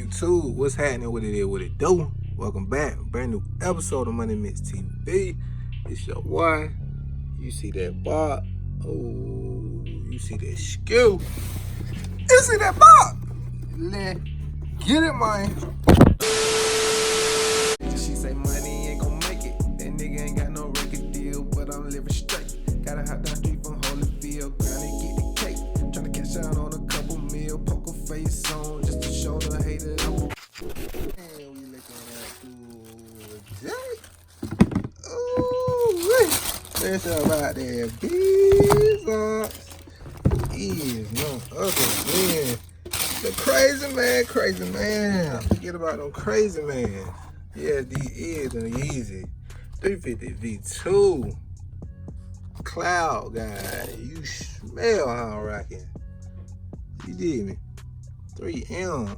YouTube. What's happening? What it is? What it do? Welcome back. Brand new episode of Money Mitch TV. It's your boy. You see that bar? Oh, you see that skew? You see that bar? Let's get it, man. She say money ain't gon' make it. That nigga ain't got no record deal, but I'm living straight. Gotta hop down street from Holyfield, grind and get the cake. Tryna cash out on a couple meal, poker face on, just to show the haters I'm. And we looking at good day. Ooh, let's talk about that business. Is no other than the crazy man. Forget about them crazy man. Yeah, these is and the Yeezy 350 V2 cloud guy. You smell how I'm rocking. You did me. 3M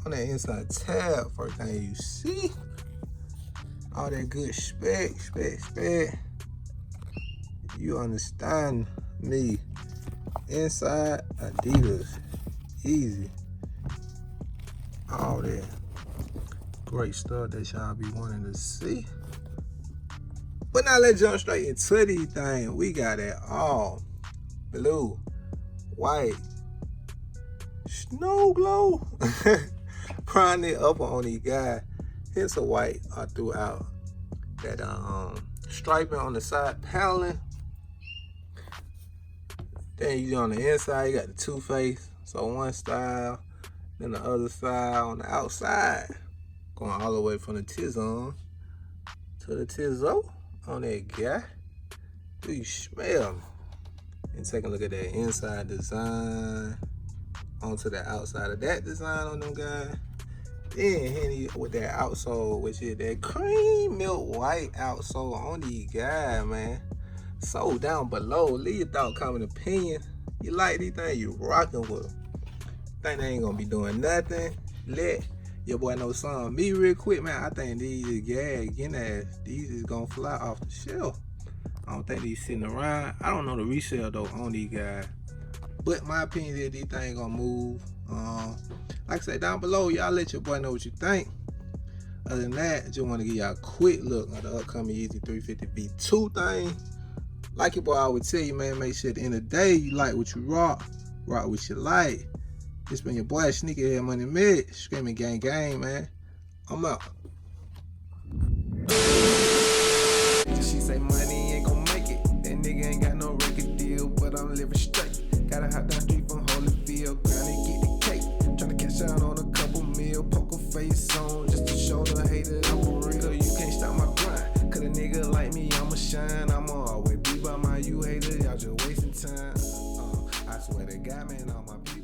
on that inside tab. First thing you see. All that good spec. You understand me. Inside Adidas. Easy. All that great stuff that y'all be wanting to see. But now let's jump straight into these things. We got it all. Blue, white, snow glow. Prying it up on these guys. Hints of white are throughout. That striping on the side, paneling. Then you on the inside, you got the two face. So one style, then the other side on the outside. Going all the way from the Tizon to the Tizzo on that guy. Do you smell me? And take a look at that inside design onto the outside of that design on them guys. Then hitting you with that outsole, which is that cream milk white outsole on these guys, man. So down below, leave your thought, comment, opinion. You like these things, you rocking with them. Think they ain't gonna be doing nothing. Let your boy know something. Me real quick, man. I think these is getting ass. These is gonna fly off the shelf. I don't think these sitting around. I don't know the resale though on these guys. But my opinion is these things gonna move. Like I said, down below, y'all let your boy know what you think. Other than that, I just want to give y'all a quick look at the upcoming Yeezy 350 V2 thing. Like your boy always tell you, man, make sure at the end of the day, you like what you rock what you like. It's been your boy, Sneakerhead Money Mitch, screaming gang, man. I'm out. She say money ain't gon' make it. That nigga ain't got no record deal, but I'm living straight. Gotta hop down street from Holyfield, grind and get the cake. Tryna cash out on a couple meal, poker face on, just to show the haters I'm for real. You can't stop my grind, cause a nigga like me, I'ma shine. I'ma always be by my you haters, y'all just wasting time. I swear to God, man, all my people.